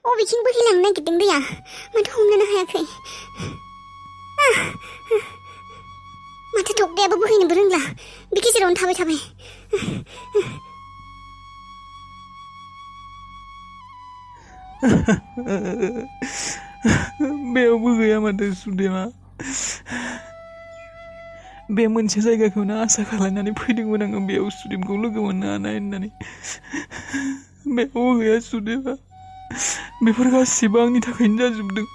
बबेथिं बोहैलांनो नागिरदों दैया माथो हमनोनो हायाखै माथो थख्रायाबो बोहैनोबो रोंला बे गेजेरावनो थाबाय बेयावबो गैया माथो सुदेमा बे मोनसे जायगाखौनो आसा खालामनानै फैदोंमोन आङो बेयाव सुदेमखौ लोगो मोननो हानाय होननानै बेयावबो गैया सुदेमा बेफोर गासिबो आंनि थाखायनो जाजोबदों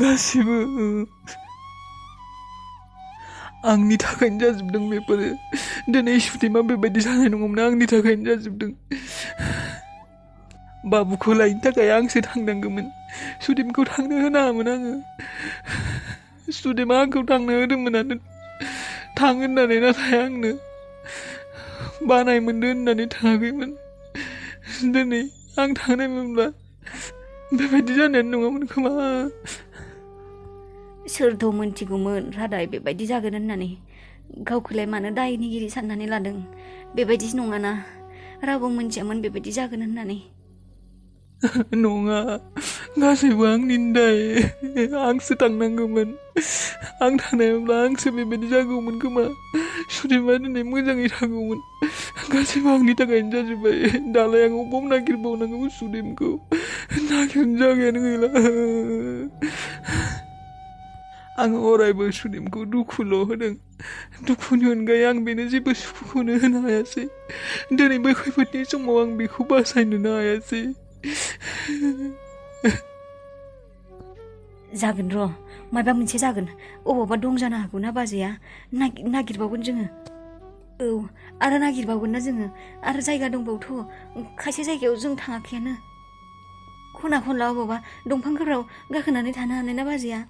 गासिबो आंनि थाखायनो जाजोबदों बेफोरो दिनै सुदेमा बेबायदि जानाय नङामोन आंनि थाखायनो जाजोबदों बाबुखौ लायनो थाखाय आंसो थांनांगौमोन सुदेमखौ थांनो होनामोन आङो सुदेमा आंखौ थांनो होदोंमोनानो थां होननानै नाथाय आंनो बानाय मोनदों होननानै थाङाखैमोन दिनै आं थांनायमोनब्ला बेबायदि जानायानो नङामोन खोमा सोरथ' मोनथिगौमोन रादाय बेबायदि जागोन होननानै गावखौलाय मानो दायनिगिरि साननानै लादों बेबायदिसो नङाना रावबो मोनथियामोन बेबायदि जागोन होननानै नङा गासैबो आंनि दाय आंसो थांनांगौमोन आं थांनायमोनब्ला आंसो बेबायदि जागौमोन खोमा सुदेमा दिनै मोजाङै थागौमोन गासैबो आंनि थाखायनो जाजोब्बाय दालाय आं अबाव नागिरबावनांगौ सुदेमखौ नागिरनो जायगायानो गैला आं अरायबो सुदेमखौ दुखुल' होदों दुखुनि अनगायै आं बेनो जेबो सुखुखौनो होनो हायासै दिनै बै खैफोदनि समाव आं बेखौ बासायनोनो हायासै जागोन र' माबा मोनसे जागोन अबावबा दं जानो हागौ ना बाजैया नागिरबावगोन जोङो औ आरो नागिरबावगोन ना जोङो आरो जायगा दंबावथ' खायसे जायगायाव जों थाङाखैयानो खना खनला अबावबा दंफांफोराव गाखोनानै थानो हानाय ना बाजैया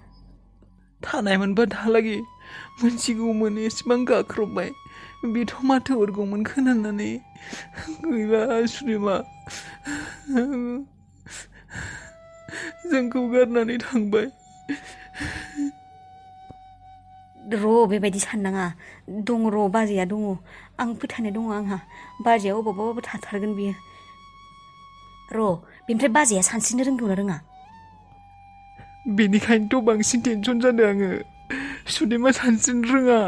थानायमोनबा दाहालागै मोनसिगौमोन एसेबां गाख्रबबाय बेथ' माथो हरगौमोन खोनानानै गैला सुदेमा जोंखौ गारनानै थांबाय र' बेबायदि साननाङा दङ र' बाजैया दङ आं फोथायनाय दङ आंहा बाजैया अबावबाबो थाथारगोन बियो र' बेनिफ्राय बाजैया सानस्रिनो रोंगौना रोङा बेनिखायनोथ' बांसिन टेनसन जादों आङो सुदेमा सानस्रिनो रोङा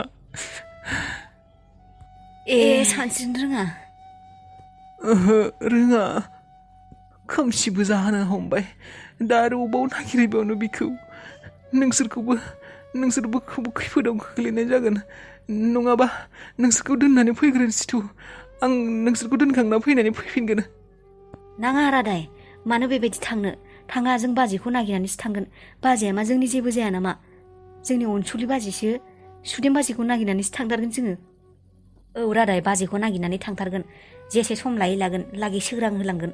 सानस्रिनो रोङा ओहो रोङा खोमसिबो जानो हमबाय दा आरो अबाव नागिरबावनो बिखौ नोंसोरबो खैफोदाव खोख्लैनाय जागोन नङाबा नोंसोरखौ दोननानै फैग्रोनोसैथ' आं नोंसोरखौ दोनखांना फैनानै फैफिनगोन नाङा रादाय मानो बेबायदि थाङा जों बाजैखौ नागिरनानैसो थांगोन बाजैया मा जोंनि जेबो जाया नामा जोंनि अनसुलि बाजैसो सुदेम बाजैखौ नागिरनानैसो थांथारगोन जोङो औ रादाय बाजैखौ नागिरनानै थांथारगोन जेसे सम लायै लागोन लागै सोरां होलांगोन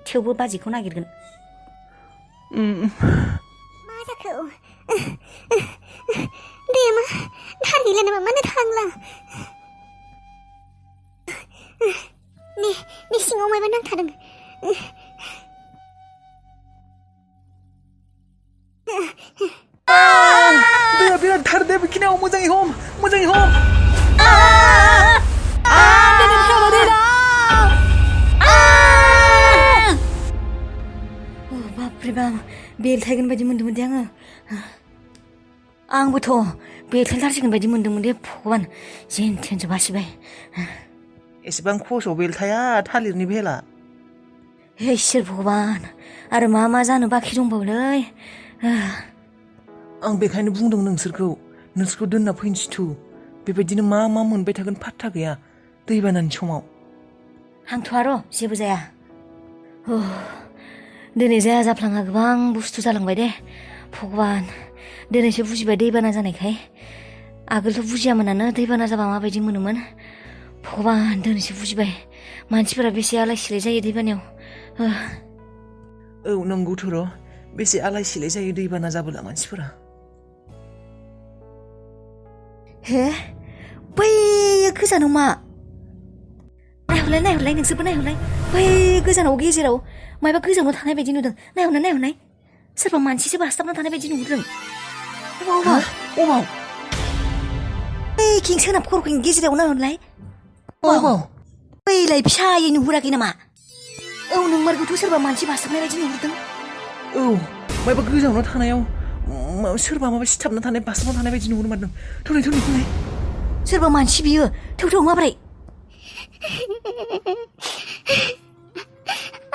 थेवबो बाजैखौ नागिरगोन मा जाखो दैया मा धार गैला नामा मानो थांला ने सिङाव मायबा नांथादों दैया बिराद थार दे बेखिनियाव मोजाङै हम बापरे बाप बेलथायगोन बायदि मोन्दोंमोन दे आंबोथ' बेलथायथारसिगोन बायदि मोन्दोंमोन दे भगबान जेन थेनसो बासिबाय एसेबां खसआव बेलथाया थालिरनि भेला हे इसोर भगबान आरो मा जानो बाखि दंबावोलै आं बेखायनो बुंदों नोंसोरखौ दोनना फैनोसैथ' बेबायदिनो मा मोनबाय थागोन फात्ता गैया दैबानानि समाव हांथ'आ र' जेबो जाया दिनै जाया जाफ्लाङा गोबां बुस्थु जालांबाय दे भगबान दिनैसो बुजिबाय दैबाना जानायखाय आगोलथ' बुजियामोनानो दैबाना जाबा माबायदि मोनोमोन भगबान दिनैसो बुजिबाय मानसिफोरा बेसे आलाय सिलाय जायो दैबानायाव औ नंगौथ' र' बेसे आलाय सिलाय जायो दैबाना जाबोला मानसिफोरा हे बै गोजानाव मा नायहरलाय नोंसोरबो नायहरलाय बै गोजानाव गेजेराव मायबा गोजानाव थानाय बायदि नुदों नायहरनाय सोरबा मानसिसो बासथाबना थानाय बायदि नुदों अबाव बै किं सोनाब खर'खिं गेजेराव नायहरलाय बैलाय फिसायै नुहुराखै नामा औ नोंमारगौथ' सोरबा मानसि बासोमनाय बायदि नुहुरदों। औ मायबा गोजानाव थानायाव सोरबा माबा सिथाबना थानाय बासोमना थानाय बायदि नुहुर मारदों। थौनाय सोरबा मानसि बियो। थौ माब्रै?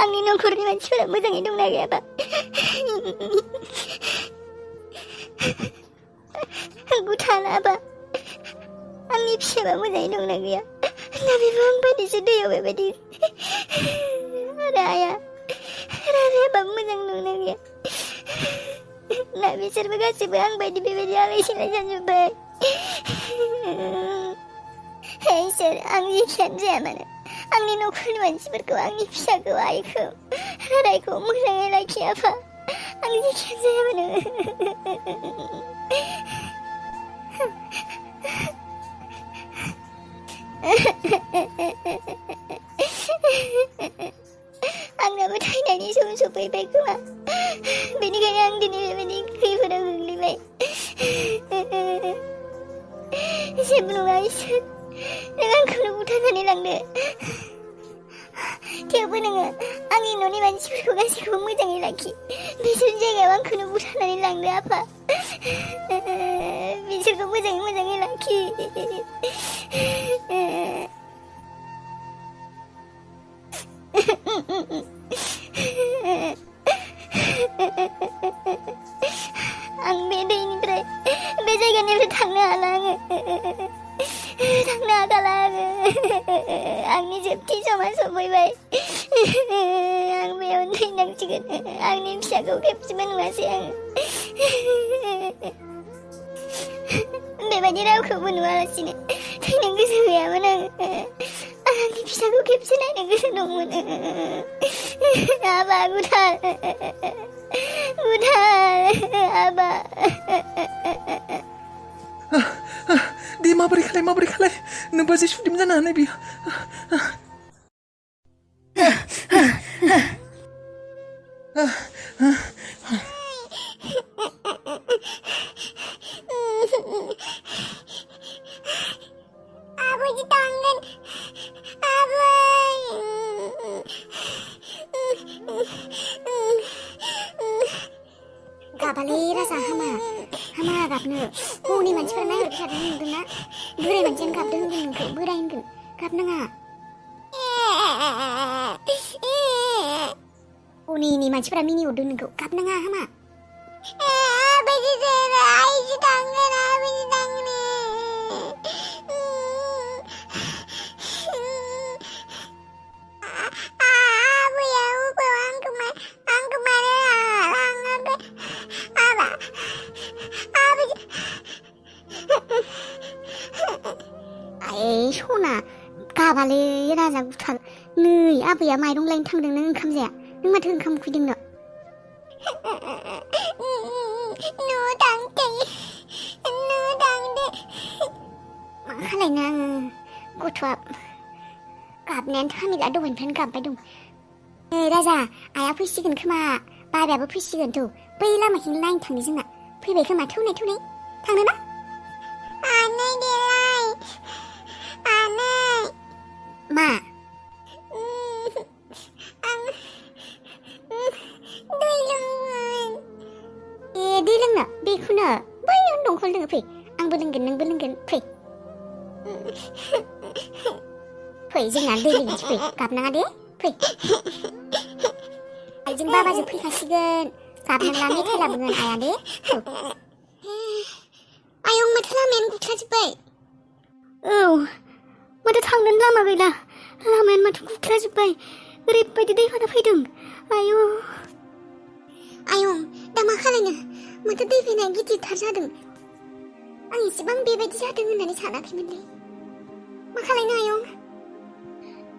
आंनि नखरनि मानसिफोरा मोजाङै दंना गैयाबा? गुथालाबा आंनि फिसाबा मोजाङै दंना गैया? ना बेबो आं बायदिसो दैयाव बेबायदि रायाबाबो मोजां दंना गैया? ना बिसोरबो गासैबो आं बायदि बेबायदि आलाय सिलाय जाजोब्बाय? इसोर आं जेखियानो जाया मानो आंनि नखरनि मानसिफोरखौ, आंनि फिसाखौ, आइखौ, रायखौ मोजाङै लाखि आफा। आं जेखियानो जाया मानो। आंनाबो थैनायनि सम सफैबाय खोमा, बेनिखायनो आं दिनै बेबायदि खैफोदाव गोग्लैबाय। जेबो नङा इसोर, नों आंखौनो बुथारनानै लांदो, थेवबो नोङो आंनि न'नि मानसिफोरखौ गासैखौबो मोजाङै लाखि। बिसोरनि जायगायाव आंखौनो बुथारनानै लांदो आफा। बिसोरखौ मोजाङै लाखि। आं बे दैनिफ्राय, बे जायगानिफ्राय थांनो हाला आङो। थांनो हाखाला आङो। आंनि जोबथि समा सफैबाय। आं बेयावनो थैनांसिगोन। आंनि फिसाखौ खेबसेबो नुवासै आङो। बेबायदि रावखौबो नुवालासिनो थैनो गोसो गैयामोन आङो। आंनि फिसाखौ खेबसे नायनो गोसो दंमोन। आबा गुथाल, आबा। दे माबोरै खालाय नों बाजै सुदिम जानो हानाय बियो। आबै थांगोन, आबै। गाबालै राजा, हामा गाबनो। हौनि मानसिफोरा नायहरबाय थादों, नुदोंना? बोराय मानसियानो गाबदों होनगोन नोंखौ, बोराय होनगोन। गाबनाङा। हौनि मानसिफोरा मिनिहरदों नोंखौ, गाबनाङा, हामा। सना गाबालै राजा गुथाल। नै आबैया माइरं लायनो थांदों, नों ओंखाम जाया? नों माथो ओंखाम उखैदोंनो? मा खालायनो आङो, गथ'आ गाबनायानो थामिला, दहायनिफ्रायनो गाबबाय दं। नै राजा, आइया फैसिगोन खोमा, बाबायाबो फैसिगोन। थौ बै लामाथिं नायनो थांनो जोंना। फैबाय खोमा, थौनाय थांनो ना? मा? दै लोंनो? बेखौनो बैयाव दंखल लोङो, फै। आंबो लोंगोन, नोंबो लोंगोन, फै। जोंना दै लोंनोसै, फै। गाबनाङा दे, फै। आइजों बाबाजों फैखासिगोन। गाबनांला, मेथाइ लाबोगोन आइया दे। आयं, माथो लामायानो गुथ्लाजोब्बाय। औ, माथो थांनोनो लामा गैला। लामायानो माथो गुथ्लाजोब्बाय। ओरैबायदि दैबाना फैदों। आयं, दा मा खालायनो? माथो दै फैनाया गिदिरथार जादों। आं इसेबां बेबायदि जादों होननानै सानाखैमोनलै। मा खालायनो आयं?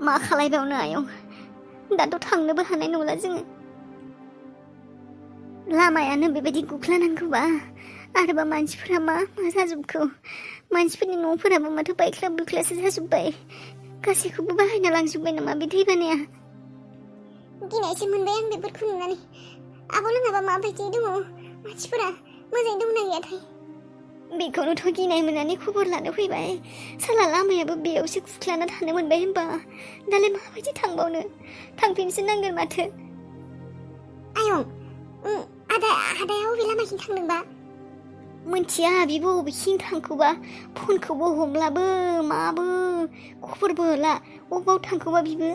मा खालायबावनो आयं, दाथ' थांनोबो हानाय नंला जोङो। लामायानो बेबायदि गुख्लानांगौबा आरोबा मानसिफोरा मा जाजोबखो? मानसिफोरनि न'फोराबो माथो बायख्ला बुख्लासो जाजोब्बाय। गासैखौबो बाहायना लांजोब्बाय नामा बे दैबानाया? गिनायसो मोनबाय आं बेफोरखौ नुनानै। आब' लोङाबा माबायदि दङ मानसिफोरा? मोजाङै दंना गैयाथाय? बेखौनोथ' गिनाय मोननानै खबर लानो फैबाय साला लामायाबो बेयावसो खुख्लाना थानो मोनबाय होनबा दालाय माबायदि थांबावनो थांफिनसो नांगोन माथो आयं आदाया अबे लामाथिं थांदोंबा मोनथिया बिबो अबेथिं थांखोबा फनखौबो हमलाबो माबो खबरबो होला अबाव थांखोबा बिबो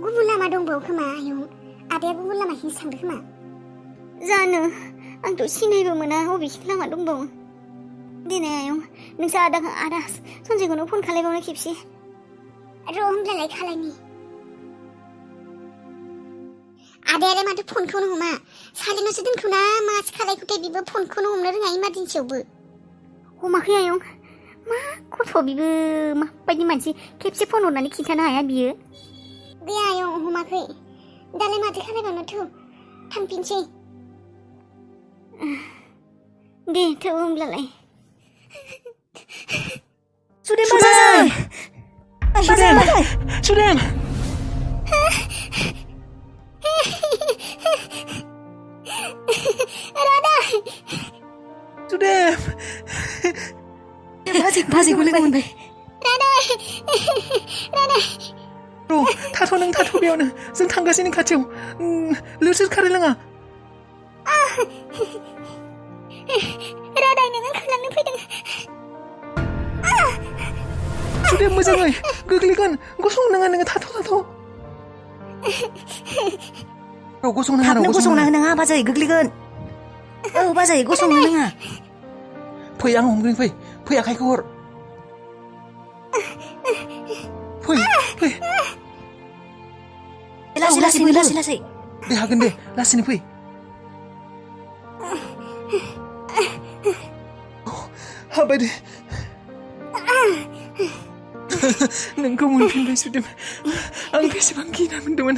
गुबुन लामा दंबावो खोमा आयं आदाया गुबुन लामाथिंसो थांदों खोमा जानो आंथ' सिनायबो मोना अबेथिं लामा दंबावो दिनै आयं नोंसोर आदा सन्जयखौनो फन खालायबावनो खेबसे र' होमब्लालाय खालायनि आदायालाय माथो फनखौनो हमा साइलेन्टआवसो दोनखोना मासो खालायखोथाय बिबो फनखौनो हमनो रोङा इमारजेन्सियावबो हमाखै आयं मा गथ' बिबो माबायदि मानसि खेबसे फन हरनानै खिन्थानो हाया बियो गैया आयं हमाखै दालाय माथो खालायबावनोथ' थांफिनसै दे थौ होमब्लालाय सुदेम बाजै सुदेम राधा सुदेम बाजैखौ लोगो मोनबाय राधा थाथ' बेयावनो जों थांगासिनो खाथियाव लोरसोर खारलाङा राधा नोङो खारलांनो फैदों सुदेम मोजाङै गोग्लैगोन गसंनाङा नोङो थाथ' गसंनाङा गसंनाङा बाजै गोग्लैगोन औ बाजै गसंनो नाङा फै आं हमग्रोनि फै आखाइखौ हर फै लासै दे हागोन दे लासैनो फै हाबाय दे नोंखौ मोनफिनबाय सुदेम आं बेसेबां गिना मोनदोंमोन